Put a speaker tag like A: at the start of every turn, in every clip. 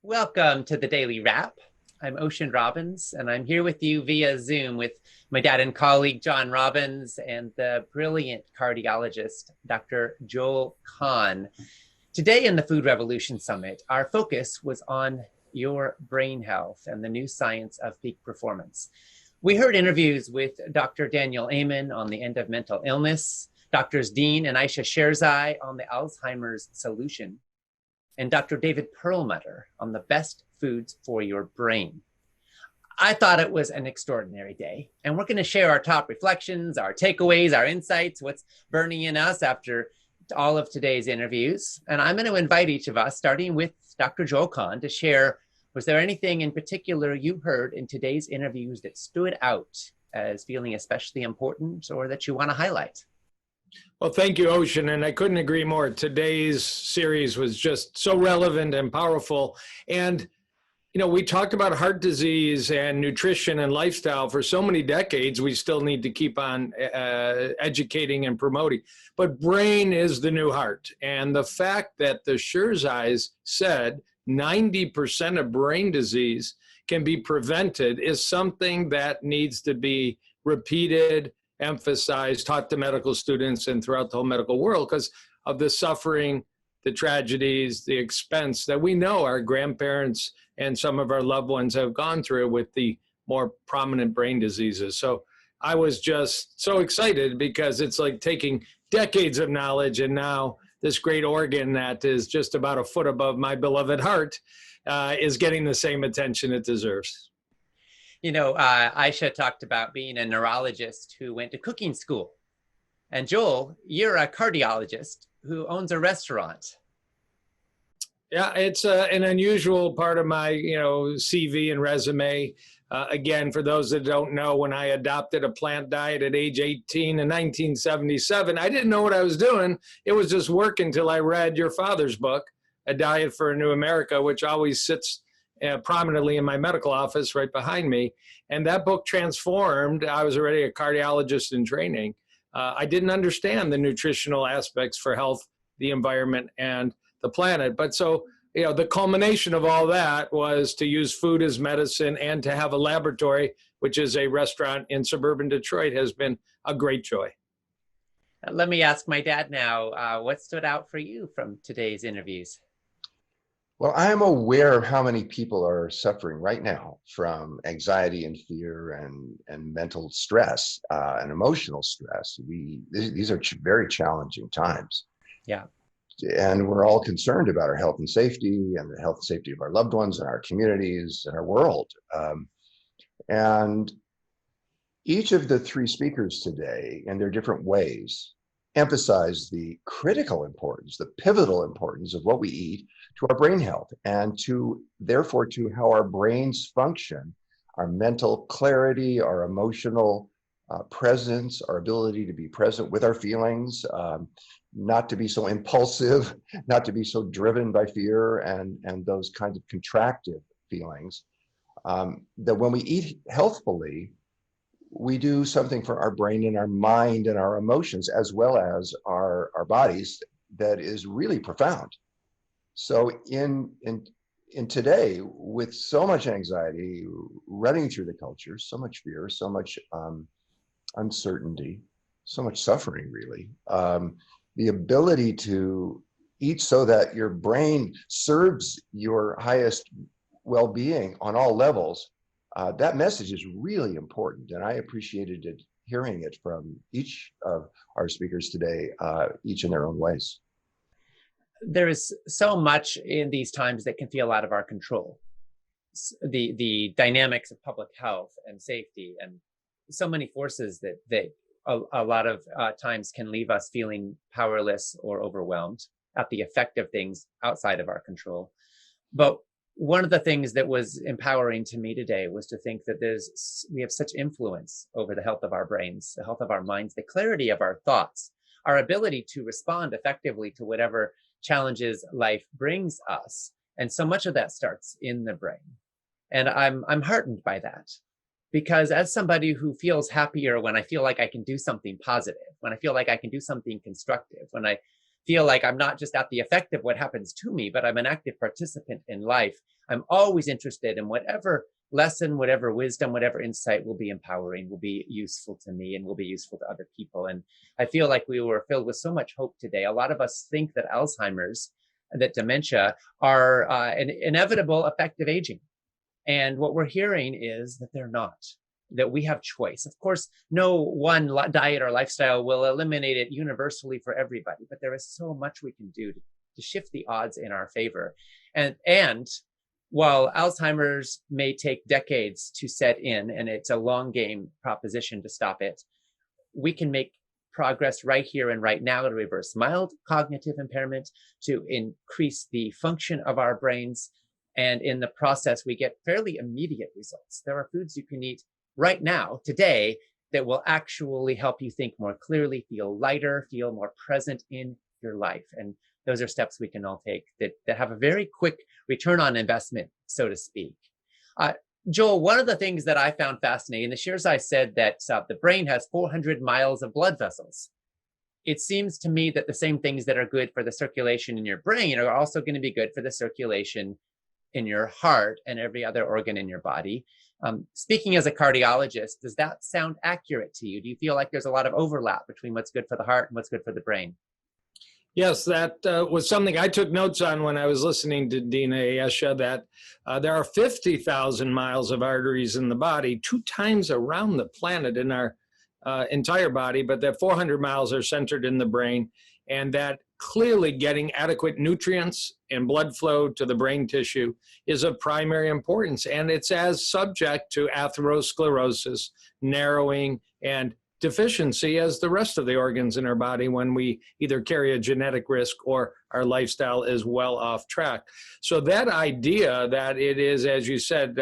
A: Welcome to the Daily Wrap. I'm Ocean Robbins, and I'm here with you via Zoom with my dad and colleague, John Robbins, and the brilliant cardiologist, Dr. Joel Kahn. Today in the Food Revolution Summit, our focus was on your brain health and the new science of peak performance. We heard interviews with Dr. Daniel Amen on the end of mental illness, Drs. Dean and Aisha Sherzai on the Alzheimer's solution, and Dr. David Perlmutter on the best foods for your brain. I thought it was an extraordinary day, and we're going to share our top reflections, our takeaways, our insights, what's burning in us after all of today's interviews. And I'm going to invite each of us, starting with Dr. Joel Kahn, to share, was there anything in particular you heard in today's interviews that stood out as feeling especially important or that you want to highlight?
B: Well, thank you, Ocean, and I couldn't agree more. Today's series was just so relevant and powerful. And, we talked about heart disease and nutrition and lifestyle for so many decades. We still need to keep on educating and promoting. But brain is the new heart. And the fact that the Sherzais said 90% of brain disease can be prevented is something that needs to be repeated, emphasized, taught to medical students and throughout the whole medical world because of the suffering, the tragedies, the expense that we know our grandparents and some of our loved ones have gone through with the more prominent brain diseases. So I was just so excited because it's like taking decades of knowledge and now this great organ that is just about a foot above my beloved heart is getting the same attention it deserves.
A: Aisha talked about being a neurologist who went to cooking school. And Joel, you're a cardiologist who owns a restaurant.
B: Yeah, it's an unusual part of my, CV and resume. Again, for those that don't know, when I adopted a plant diet at age 18 in 1977, I didn't know what I was doing. It was just work until I read your father's book, A Diet for a New America, which always sits prominently in my medical office right behind me. And that book transformed. I was already a cardiologist in training. I didn't understand the nutritional aspects for health, the environment, and the planet. But so, the culmination of all that was to use food as medicine and to have a laboratory, which is a restaurant in suburban Detroit, has been a great joy.
A: Let me ask my dad now, what stood out for you from today's interviews?
C: Well, I am aware of how many people are suffering right now from anxiety and fear and mental stress and emotional stress. These are very challenging times.
A: Yeah.
C: And we're all concerned about our health and safety and the health and safety of our loved ones and our communities and our world. And each of the three speakers today, in their different ways, emphasize the critical importance, the pivotal importance of what we eat to our brain health and therefore to how our brains function, our mental clarity, our emotional presence, our ability to be present with our feelings, not to be so impulsive, not to be so driven by fear and those kinds of contractive feelings, that when we eat healthfully, we do something for our brain and our mind and our emotions, as well as our bodies, that is really profound. So in today, with so much anxiety running through the culture, so much fear, so much uncertainty, so much suffering, really, the ability to eat so that your brain serves your highest well-being on all levels, that message is really important, and I appreciated hearing it from each of our speakers today, each in their own ways.
A: There is so much in these times that can feel out of our control. The dynamics of public health and safety, and so many forces that a lot of times can leave us feeling powerless or overwhelmed at the effect of things outside of our control. But one of the things that was empowering to me today was to think that we have such influence over the health of our brains, the health of our minds, the clarity of our thoughts, our ability to respond effectively to whatever challenges life brings us. And so much of that starts in the brain. And I'm heartened by that, because as somebody who feels happier when I feel like I can do something positive, when I feel like I can do something constructive, when I feel like I'm not just at the effect of what happens to me, but I'm an active participant in life, I'm always interested in whatever lesson, whatever wisdom, whatever insight will be empowering, will be useful to me and will be useful to other people. And I feel like we were filled with so much hope today. A lot of us think that Alzheimer's, that dementia are an inevitable effect of aging. And what we're hearing is that they're not, that we have choice. Of course, no one diet or lifestyle will eliminate it universally for everybody, but there is so much we can do to shift the odds in our favor. And while Alzheimer's may take decades to set in, and it's a long game proposition to stop it, we can make progress right here and right now to reverse mild cognitive impairment, to increase the function of our brains. And in the process, we get fairly immediate results. There are foods you can eat right now, today, that will actually help you think more clearly, feel lighter, feel more present in your life. And those are steps we can all take that have a very quick return on investment, so to speak. Joel, one of the things that I found fascinating, the Shirzai said that the brain has 400 miles of blood vessels. It seems to me that the same things that are good for the circulation in your brain are also going to be good for the circulation in your heart and every other organ in your body. Speaking as a cardiologist, does that sound accurate to you? Do you feel like there's a lot of overlap between what's good for the heart and what's good for the brain?
B: Yes, that was something I took notes on when I was listening to Dina Ayesha, that there are 50,000 miles of arteries in the body, 2 times around the planet in our entire body, but that 400 miles are centered in the brain, and that clearly getting adequate nutrients and blood flow to the brain tissue is of primary importance. And it's as subject to atherosclerosis, narrowing, and deficiency as the rest of the organs in our body when we either carry a genetic risk or our lifestyle is well off track. So that idea that it is, as you said,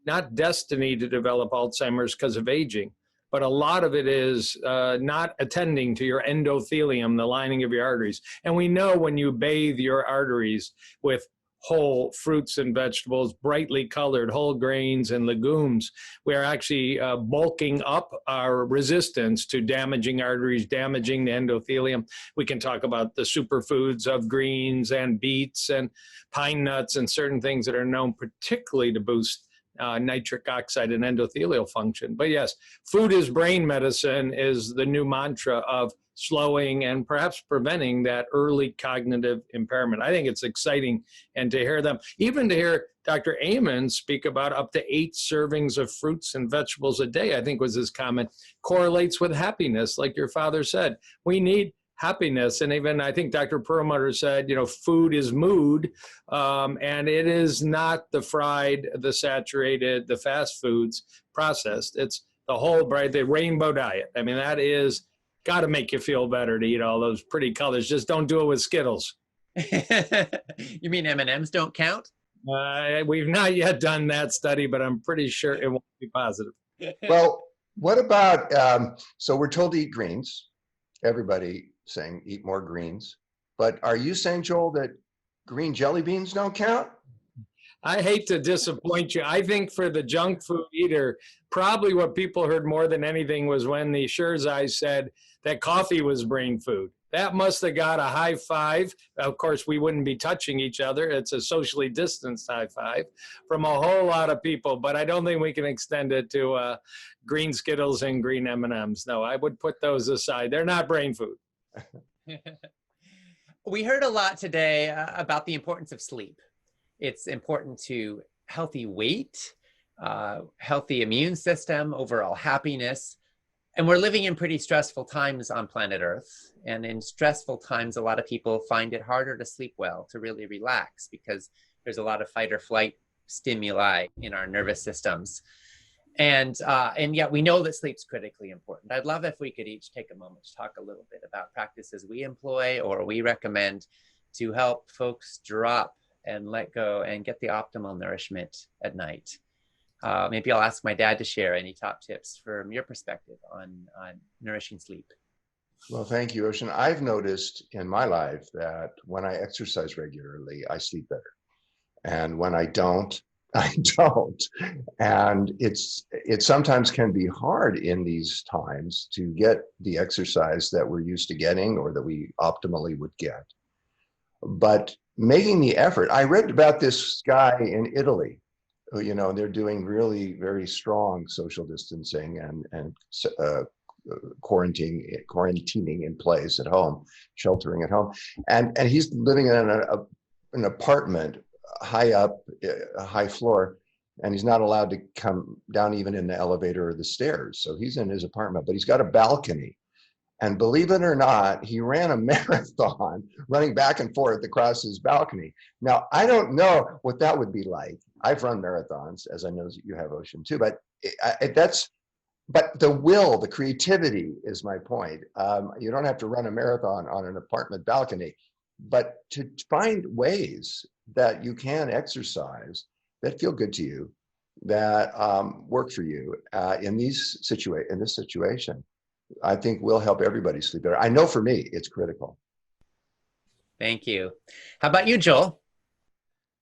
B: not destiny to develop Alzheimer's because of aging, but a lot of it is not attending to your endothelium, the lining of your arteries. And we know when you bathe your arteries with whole fruits and vegetables, brightly colored whole grains and legumes, we are actually bulking up our resistance to damaging arteries, damaging the endothelium. We can talk about the superfoods of greens and beets and pine nuts and certain things that are known particularly to boost nitric oxide and endothelial function. But yes, food is brain medicine is the new mantra of slowing and perhaps preventing that early cognitive impairment. I think it's exciting, and to hear them, even to hear Dr. Amen speak about up to 8 servings of fruits and vegetables a day, I think was his comment, correlates with happiness, like your father said. We need happiness. And even I think Dr. Perlmutter said, food is mood, and it is not the fried, the saturated, the fast foods processed. It's the whole, right, the rainbow diet. I mean, that is got to make you feel better to eat all those pretty colors. Just don't do it with Skittles.
A: You mean M&Ms don't count?
B: We've not yet done that study, but I'm pretty sure it won't be positive.
C: Well, what about, so we're told to eat greens. Everybody saying eat more greens. But are you saying, Joel, that green jelly beans don't count?
B: I hate to disappoint you. I think for the junk food eater, probably what people heard more than anything was when the Shirzai said that coffee was brain food. That must have got a high five. Of course, we wouldn't be touching each other. It's a socially distanced high five from a whole lot of people, but I don't think we can extend it to green Skittles and green M&Ms. No, I would put those aside. They're not brain food.
A: We heard a lot today about the importance of sleep. It's important to healthy weight, healthy immune system, overall happiness. And we're living in pretty stressful times on planet Earth. And in stressful times, a lot of people find it harder to sleep well, to really relax, because there's a lot of fight or flight stimuli in our nervous systems. And yet we know that sleep's critically important. I'd love if we could each take a moment to talk a little bit about practices we employ or we recommend to help folks drop and let go and get the optimal nourishment at night. Maybe I'll ask my dad to share any top tips from your perspective on nourishing sleep.
C: Well, thank you, Ocean. I've noticed in my life that when I exercise regularly, I sleep better. And when I don't, I don't. And it sometimes can be hard in these times to get the exercise that we're used to getting or that we optimally would get. But making the effort. I read about this guy in Italy who, you know, they're doing really very strong social distancing and quarantining in place at home, sheltering at home, and he's living in an apartment high up, a high floor, and he's not allowed to come down even in the elevator or the stairs. So he's in his apartment, but he's got a balcony. And believe it or not, he ran a marathon running back and forth across his balcony. Now, I don't know what that would be like. I've run marathons, as I know you have, Ocean, too, but but the will, the creativity is my point. You don't have to run a marathon on an apartment balcony, but to find ways that you can exercise that feel good to you, that work for you in this situation, I think will help everybody sleep better. I know for me, it's critical.
A: Thank you. How about you, Joel?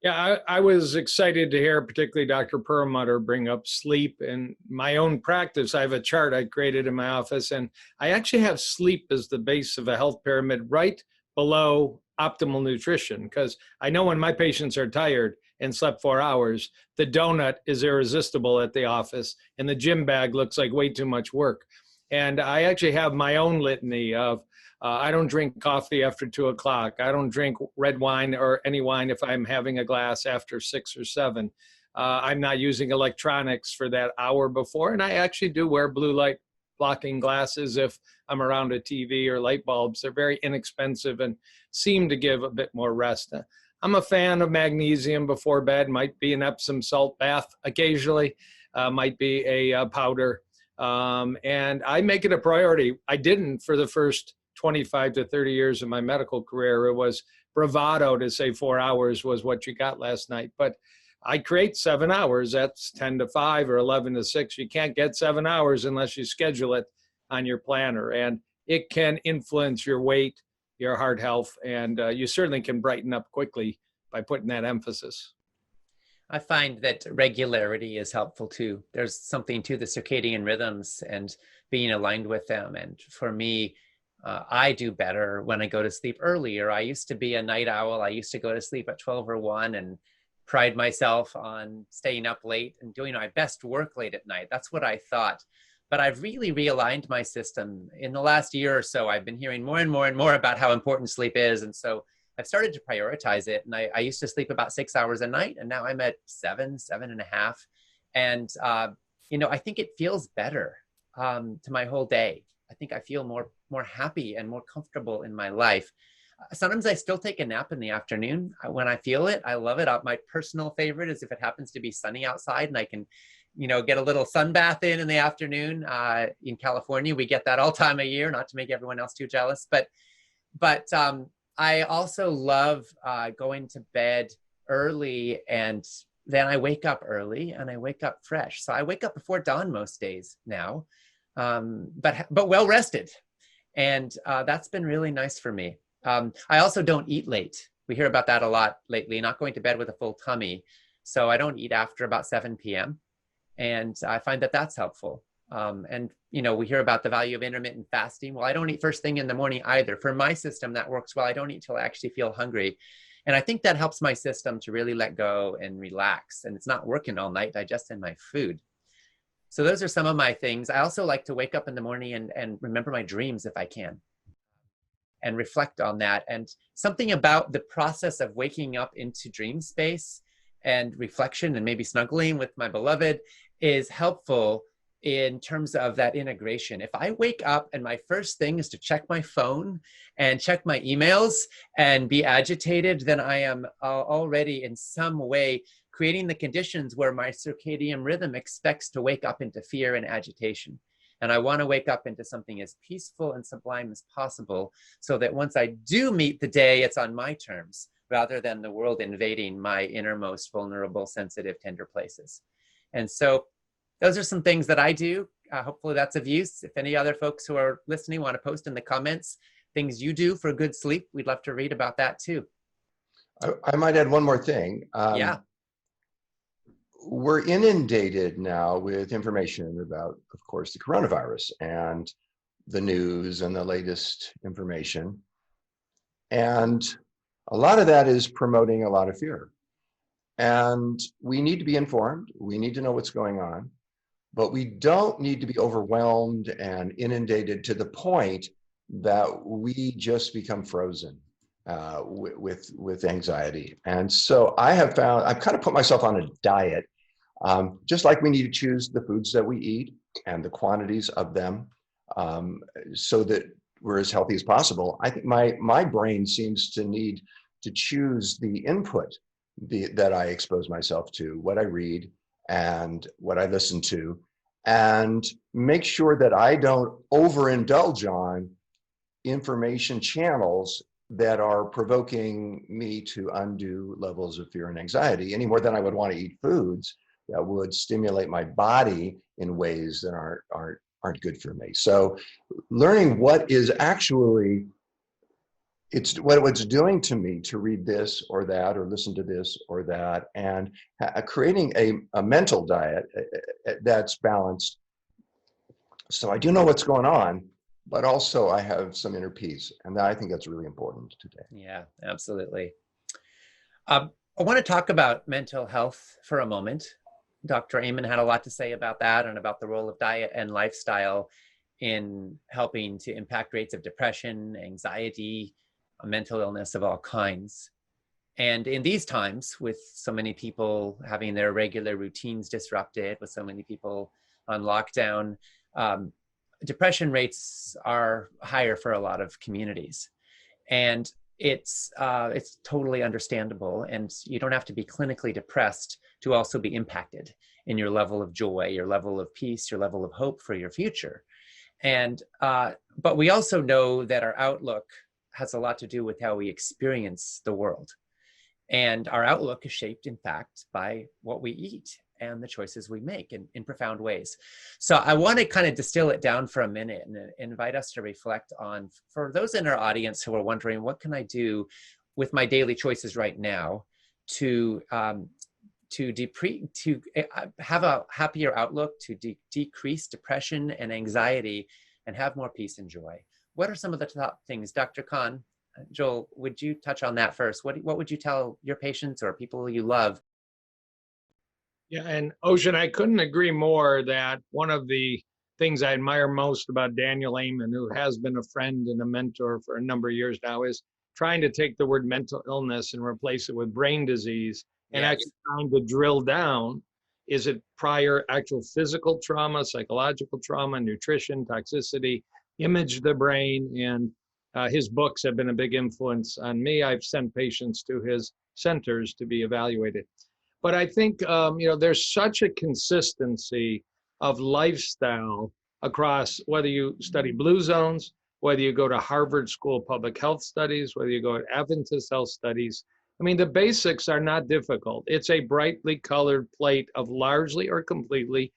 B: Yeah, I was excited to hear particularly Dr. Perlmutter bring up sleep. In my own practice, I have a chart I created in my office, and I actually have sleep as the base of a health pyramid right below optimal nutrition, because I know when my patients are tired and slept 4 hours, the donut is irresistible at the office and the gym bag looks like way too much work. And I actually have my own litany of I don't drink coffee after 2 o'clock. I don't drink red wine or any wine if I'm having a glass after 6 or 7. I'm not using electronics for that hour before. And I actually do wear blue light blocking glasses if I'm around a TV or light bulbs. They're very inexpensive and seem to give a bit more rest. I'm a fan of magnesium before bed, might be an Epsom salt bath occasionally, might be a powder. And I make it a priority. I didn't for the first 25 to 30 years of my medical career. It was bravado to say 4 hours was what you got last night. But I create 7 hours. That's 10 to 5 or 11 to 6. You can't get 7 hours unless you schedule it on your planner. And it can influence your weight, your heart health, and you certainly can brighten up quickly by putting that emphasis.
A: I find that regularity is helpful too. There's something to the circadian rhythms and being aligned with them. And for me, I do better when I go to sleep earlier. I used to be a night owl. I used to go to sleep at 12 or 1 and pride myself on staying up late and doing my best work late at night. That's what I thought. But I've really realigned my system. In the last year or so, I've been hearing more and more and more about how important sleep is. And so I've started to prioritize it. And I used to sleep about 6 hours a night, and now I'm at 7.5. And, I think it feels better to my whole day. I think I feel more happy and more comfortable in my life. Sometimes I still take a nap in the afternoon when I feel it. I love it. My personal favorite is if it happens to be sunny outside and I can, get a little sun bath in the afternoon. In California, we get that all time of year, not to make everyone else too jealous. But I also love going to bed early, and then I wake up early and I wake up fresh. So I wake up before dawn most days now, but well rested. And that's been really nice for me. I also don't eat late. We hear about that a lot lately, not going to bed with a full tummy. So I don't eat after about 7 p.m. And I find that that's helpful. And we hear about the value of intermittent fasting. Well, I don't eat first thing in the morning either. For my system, that works well. I don't eat till I actually feel hungry. And I think that helps my system to really let go and relax. And it's not working all night digesting my food. So those are some of my things. I also like to wake up in the morning and remember my dreams if I can, and reflect on that. And something about the process of waking up into dream space and reflection and maybe snuggling with my beloved is helpful in terms of that integration. If I wake up and my first thing is to check my phone and check my emails and be agitated, then I am already in some way creating the conditions where my circadian rhythm expects to wake up into fear and agitation. And I want to wake up into something as peaceful and sublime as possible, so that once I do meet the day, it's on my terms, rather than the world invading my innermost vulnerable, sensitive, tender places. And so those are some things that I do. Hopefully that's of use. If any other folks who are listening want to post in the comments things you do for good sleep, we'd love to read about that too.
C: I might add one more thing.
A: Yeah.
C: We're inundated now with information about, of course, the coronavirus and the news and the latest information. And A lot of that is promoting a lot of fear. And we need to be informed. We need to know what's going on, but we don't need to be overwhelmed and inundated to the point that we just become frozen with anxiety. And so I have found, I've kind of put myself on a diet, just like we need to choose the foods that we eat and the quantities of them, so that we're as healthy as possible. I think my brain seems to need to choose the input that I expose myself to, what I read and what I listen to, and make sure that I don't overindulge on information channels that are provoking me to undue levels of fear and anxiety, any more than I would want to eat foods that would stimulate my body in ways that aren't good for me. So learning what is actually, it's what it's doing to me to read this or that, or listen to this or that, and creating a mental diet that's balanced. So I do know what's going on, but also I have some inner peace. And I think that's really important today.
A: Yeah, absolutely. I want to talk about mental health for a moment. Dr. Amen had a lot to say about that and about the role of diet and lifestyle in helping to impact rates of depression, anxiety, mental illness of all kinds. And in these times, with so many people having their regular routines disrupted, with so many people on lockdown, depression rates are higher for a lot of communities. And it's totally understandable. And you don't have to be clinically depressed to also be impacted in your level of joy, your level of peace, your level of hope for your future. And but we also know that our outlook has a lot to do with how we experience the world. And our outlook is shaped, in fact, by what we eat and the choices we make in profound ways. So I want to kind of distill it down for a minute and invite us to reflect on, for those in our audience who are wondering, what can I do with my daily choices right now to have a happier outlook, to decrease depression and anxiety and have more peace and joy? What are some of the top things? Dr. Kahn, Joel, would you touch on that first? What would you tell your patients or people you love?
B: Yeah, and Ocean, I couldn't agree more that one of the things I admire most about Daniel Amen, who has been a friend and a mentor for a number of years now, is trying to take the word mental illness and replace it with brain disease, and
A: Yes.
B: actually trying to drill down, is it prior actual physical trauma, psychological trauma, nutrition, toxicity, image the brain, and his books have been a big influence on me. I've sent patients to his centers to be evaluated. But I think there's such a consistency of lifestyle across, whether you study Blue Zones, whether you go to Harvard School of Public Health Studies, whether you go to Adventist Health Studies. I mean, the basics are not difficult. It's a brightly colored plate of largely or completely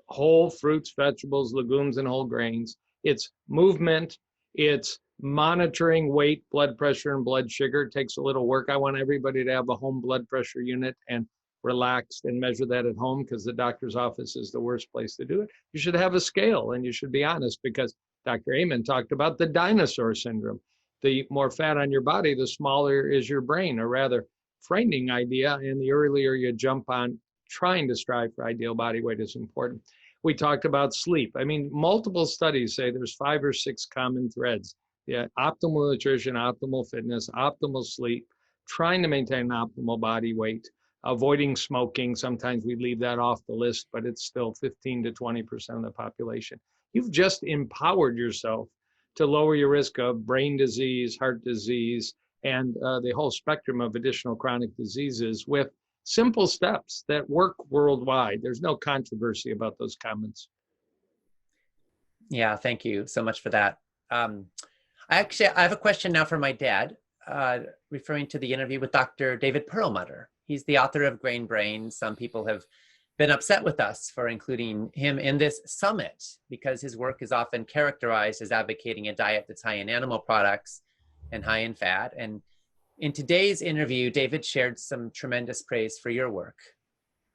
B: whole fruits, vegetables, legumes, and whole grains. It's movement. It's monitoring weight, blood pressure, and blood sugar. It takes a little work. I want everybody to have a home blood pressure unit and relax and measure that at home, because the doctor's office is the worst place to do it. You should have a scale, and you should be honest, because Dr. Amen talked about the dinosaur syndrome. The more fat on your body, the smaller is your brain, a rather frightening idea. And the earlier you jump on trying to strive for ideal body weight is important. We talked about sleep. I mean, multiple studies say there's 5 or 6 common threads. Yeah, optimal nutrition, optimal fitness, optimal sleep, trying to maintain an optimal body weight, avoiding smoking. Sometimes we leave that off the list, but it's still 15 to 20% of the population. You've just empowered yourself to lower your risk of brain disease, heart disease, and the whole spectrum of additional chronic diseases with simple steps that work worldwide. There's no controversy about those comments.
A: Yeah, thank you so much for that. I have a question now for my dad, referring to the interview with Dr. David Perlmutter. He's the author of Grain Brain. Some people have been upset with us for including him in this summit because his work is often characterized as advocating a diet that's high in animal products and high in fat. And in today's interview, David shared some tremendous praise for your work.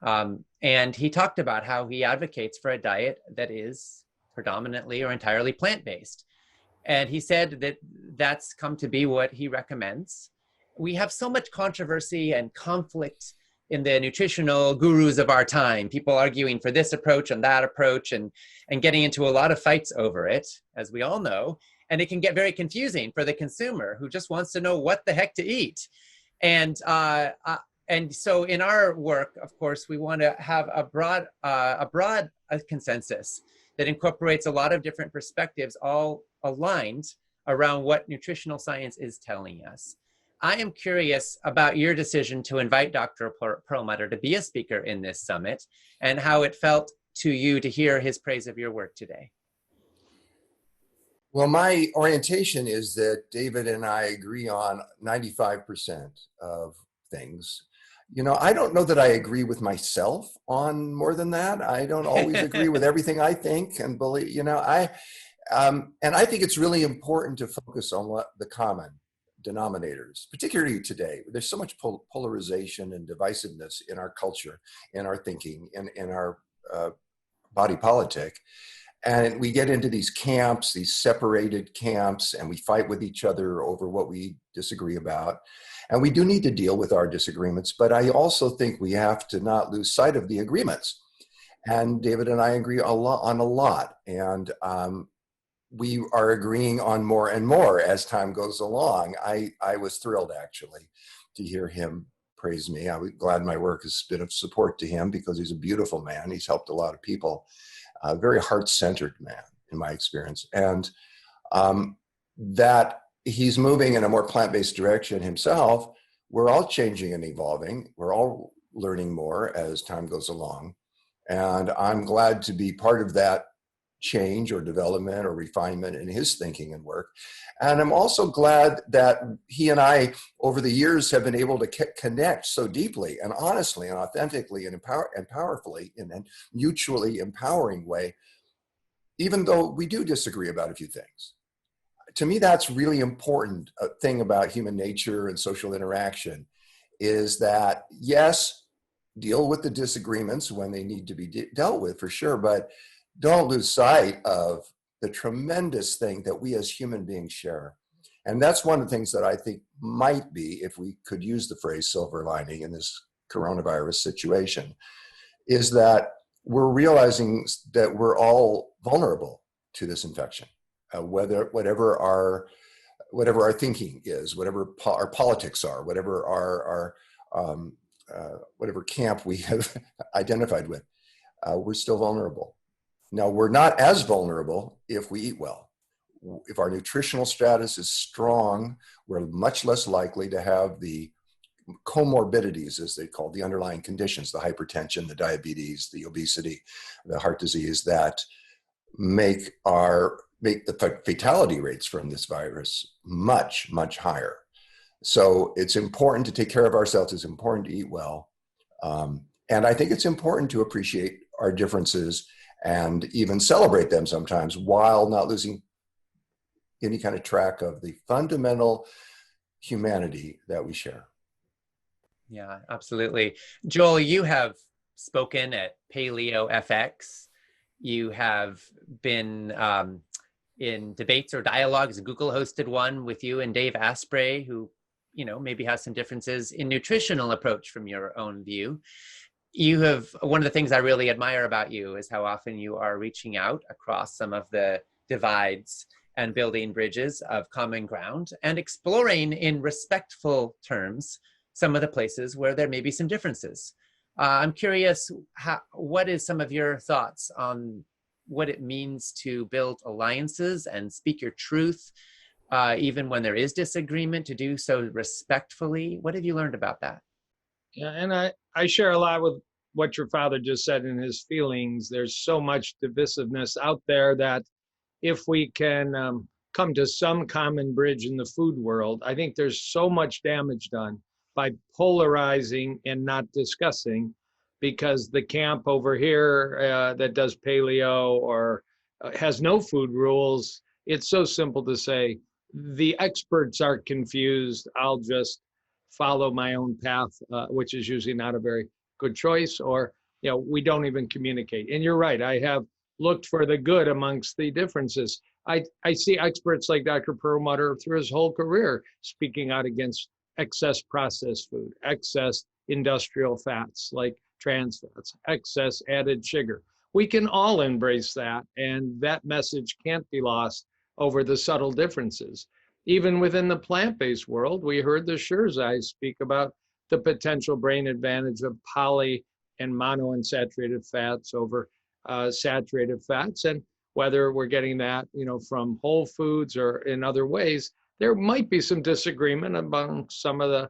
A: And he talked about how he advocates for a diet that is predominantly or entirely plant-based. And he said that that's come to be what he recommends. we have so much controversy and conflict in the nutritional gurus of our time, people arguing for this approach and that approach, and getting into a lot of fights over it, as we all know. And it can get very confusing for the consumer who just wants to know what the heck to eat. And so in our work, of course, we want to have a broad consensus that incorporates a lot of different perspectives, all aligned around what nutritional science is telling us. I am curious about your decision to invite Dr. Perlmutter to be a speaker in this summit, and how it felt to you to hear his praise of your work today.
C: Well, my orientation is that David and I agree on 95% of things. You know, I don't know that I agree with myself on more than that. I don't always agree with everything I think and believe, you know, and I think it's really important to focus on what the common denominators, particularly today. There's so much polarization and divisiveness in our culture, in our thinking, in our body politic. And we get into these camps, these separated camps, and we fight with each other over what we disagree about. And we do need to deal with our disagreements, but I also think we have to not lose sight of the agreements. And David and I agree on a lot. And we are agreeing on more and more as time goes along. I was thrilled, actually, to hear him praise me. I'm glad my work has been of support to him, because he's a beautiful man. He's helped a lot of people. A very heart-centered man, in my experience. And that he's moving in a more plant-based direction himself. We're all changing and evolving. We're all learning more as time goes along. And I'm glad to be part of that change or development or refinement in his thinking and work. And I'm also glad that he and I, over the years, have been able to connect so deeply and honestly and authentically and powerfully in a mutually empowering way, even though we do disagree about a few things. To me, that's really important thing about human nature and social interaction, is that, yes, deal with the disagreements when they need to be dealt with, for sure, but don't lose sight of the tremendous thing that we as human beings share. And that's one of the things that I think might be, if we could use the phrase silver lining in this coronavirus situation, is that we're realizing that we're all vulnerable to this infection, whatever our thinking is, whatever our politics are, whatever our whatever camp we have identified with, we're still vulnerable. Now, we're not as vulnerable if we eat well. If our nutritional status is strong, we're much less likely to have the comorbidities, as they call the underlying conditions, the hypertension, the diabetes, the obesity, the heart disease, that make the fatality rates from this virus much, much higher. So it's important to take care of ourselves. It's important to eat well. And I think it's important to appreciate our differences and even celebrate them sometimes, while not losing any kind of track of the fundamental humanity that we share.
A: Yeah, absolutely. Joel, you have spoken at Paleo FX. You have been in debates or dialogues. Google hosted one with you and Dave Asprey, who, you know, maybe has some differences in nutritional approach from your own view. You have, one of the things I really admire about you is how often you are reaching out across some of the divides and building bridges of common ground and exploring in respectful terms some of the places where there may be some differences. I'm curious, what is some of your thoughts on what it means to build alliances and speak your truth, even when there is disagreement, to do so respectfully? What have you learned about that?
B: Yeah, and I share a lot with what your father just said in his feelings. There's so much divisiveness out there that if we can come to some common bridge in the food world, I think there's so much damage done by polarizing and not discussing, because the camp over here that does paleo or has no food rules, it's so simple to say, the experts are confused, I'll just follow my own path, which is usually not a very good choice, or, you know, we don't even communicate. And you're right, I have looked for the good amongst the differences. I see experts like Dr. Perlmutter through his whole career speaking out against excess processed food, excess industrial fats like trans fats, excess added sugar. We can all embrace that, and that message can't be lost over the subtle differences. Even within the plant-based world, we heard the Shirzai speak about the potential brain advantage of poly and monounsaturated fats over saturated fats, and whether we're getting that, from whole foods or in other ways. There might be some disagreement among some of the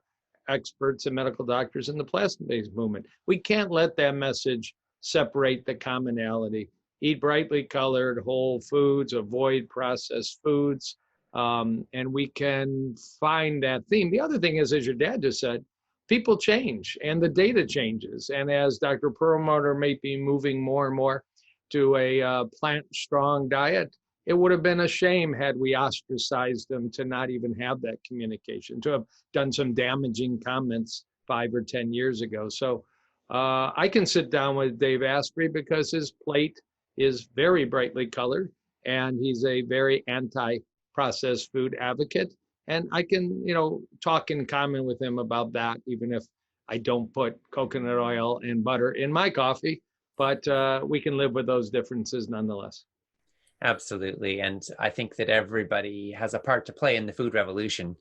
B: experts and medical doctors in the plant-based movement. We can't let that message separate the commonality. Eat brightly colored whole foods, avoid processed foods, and we can find that theme. The other thing is, as your dad just said, people change and the data changes. And as Dr. Perlmutter may be moving more and more to a plant-strong diet, it would have been a shame had we ostracized them to not even have that communication, to have done some damaging comments 5 or 10 years ago. So I can sit down with Dave Asprey because his plate is very brightly colored and he's a very anti-processed food advocate. And I can, talk in common with him about that, even if I don't put coconut oil and butter in my coffee, but we can live with those differences nonetheless.
A: Absolutely. And I think that everybody has a part to play in the food revolution,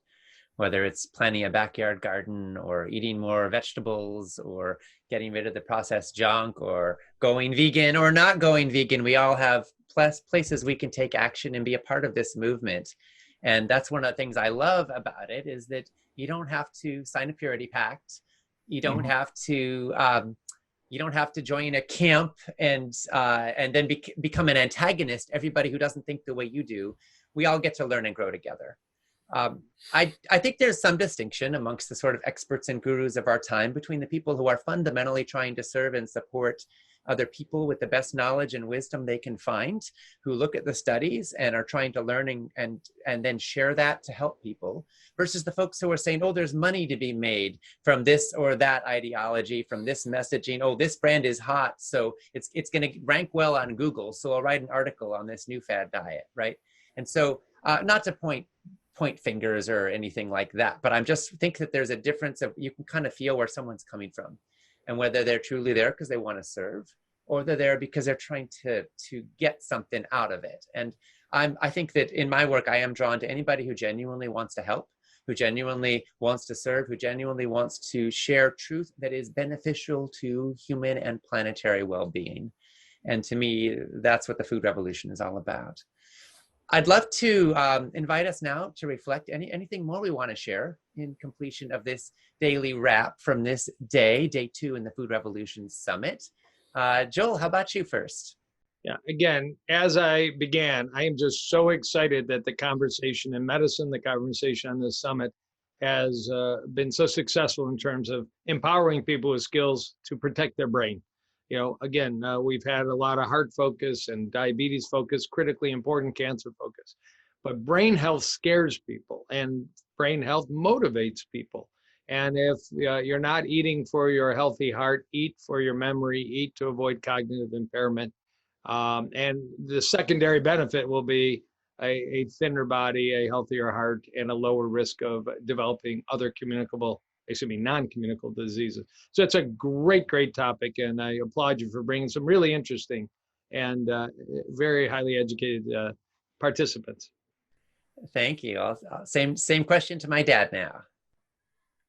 A: whether it's planting a backyard garden or eating more vegetables or getting rid of the processed junk or going vegan or not going vegan. We all have places we can take action and be a part of this movement. And that's one of the things I love about it, is that you don't have to sign a purity pact. You don't have to join a camp and then become an antagonist. Everybody who doesn't think the way you do, we all get to learn and grow together. I think there's some distinction amongst the sort of experts and gurus of our time between the people who are fundamentally trying to serve and support other people with the best knowledge and wisdom they can find, who look at the studies and are trying to learn and then share that to help people, versus the folks who are saying, oh, there's money to be made from this or that ideology, from this messaging. Oh, this brand is hot, so it's going to rank well on Google, so I'll write an article on this new fad diet, right? And so not to point fingers or anything like that, but I just think that there's a difference of, you can kind of feel where someone's coming from and whether they're truly there because they want to serve, or they're there because they're trying to get something out of it. And I think that in my work, I am drawn to anybody who genuinely wants to help, who genuinely wants to serve, who genuinely wants to share truth that is beneficial to human and planetary well-being. And to me, that's what the food revolution is all about. I'd love to invite us now to reflect anything more we want to share in completion of this daily wrap from this day 2 in the Food Revolution Summit. Joel, how about you first?
B: Yeah, again, as I began, I am just so excited that the conversation in medicine, the conversation on this summit has been so successful in terms of empowering people with skills to protect their brain. Again, we've had a lot of heart focus and diabetes focus, critically important cancer focus, but brain health scares people and brain health motivates people. And if you're not eating for your healthy heart, eat for your memory, eat to avoid cognitive impairment. And the secondary benefit will be a thinner body, a healthier heart, and a lower risk of developing other non-communicable diseases. So it's a great topic, and I applaud you for bringing some really interesting and very highly educated participants.
A: Thank you. Same question to my dad now.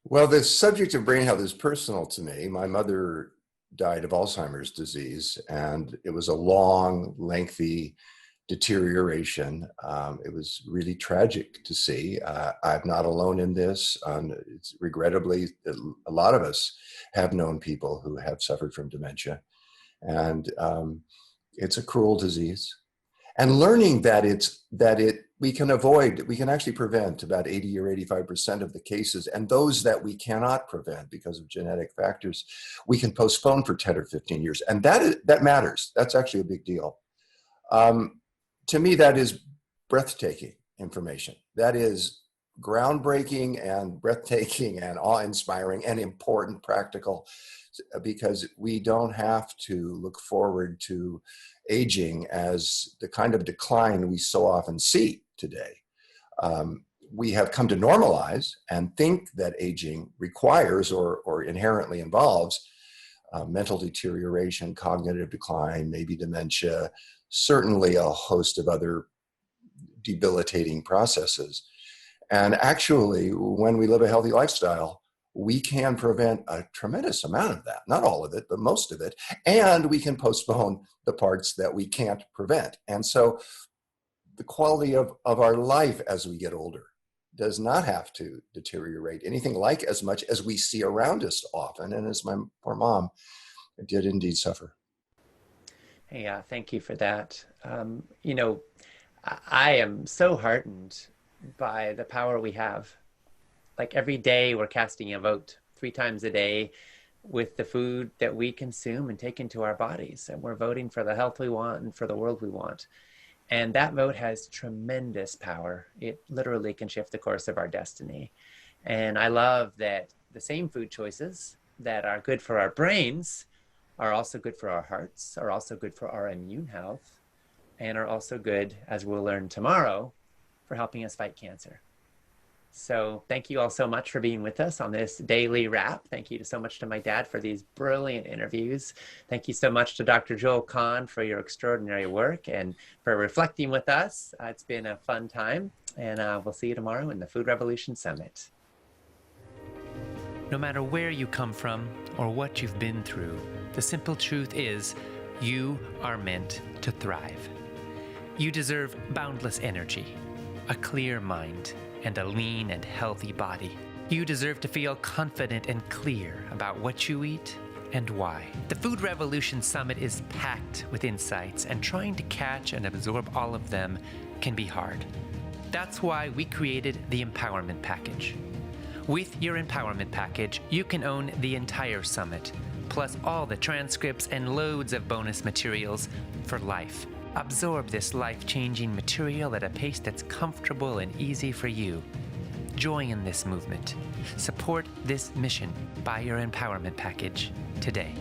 C: Well, the subject of brain health is personal to me. My mother died of Alzheimer's disease, and it was a long, lengthy deterioration. It was really tragic to see. I'm not alone in this. It's regrettably, a lot of us have known people who have suffered from dementia, and it's a cruel disease. And learning that we can actually prevent about 80 or 85% of the cases, and those that we cannot prevent because of genetic factors, we can postpone for 10 or 15 years. And that matters. That's actually a big deal. To me, that is breathtaking information. That is groundbreaking and breathtaking and awe-inspiring and important, practical, because we don't have to look forward to aging as the kind of decline we so often see today. we have come to normalize and think that aging requires or inherently involves mental deterioration, cognitive decline, maybe dementia, certainly a host of other debilitating processes. And actually, when we live a healthy lifestyle, we can prevent a tremendous amount of that, not all of it, but most of it. And we can postpone the parts that we can't prevent. And so the quality of our life as we get older does not have to deteriorate anything like as much as we see around us often. And as my poor mom did indeed suffer.
A: Hey, thank you for that. You know, I am so heartened by the power we have. Like every day we're casting a vote 3 times a day with the food that we consume and take into our bodies. And we're voting for the health we want and for the world we want. And that vote has tremendous power. It literally can shift the course of our destiny. And I love that the same food choices that are good for our brains are also good for our hearts, are also good for our immune health, and are also good, as we'll learn tomorrow, for helping us fight cancer. So thank you all so much for being with us on this daily wrap. Thank you so much to my dad for these brilliant interviews. Thank you so much to Dr. Joel Kahn for your extraordinary work and for reflecting with us. It's been a fun time, and we'll see you tomorrow in the Food Revolution Summit.
D: No matter where you come from or what you've been through, the simple truth is you are meant to thrive. You deserve boundless energy, a clear mind, and a lean and healthy body. You deserve to feel confident and clear about what you eat and why. The Food Revolution Summit is packed with insights, and trying to catch and absorb all of them can be hard. That's why we created the Empowerment Package. With your Empowerment Package, you can own the entire summit, plus all the transcripts and loads of bonus materials for life. Absorb this life-changing material at a pace that's comfortable and easy for you. Join this movement. Support this mission. Buy your Empowerment Package today.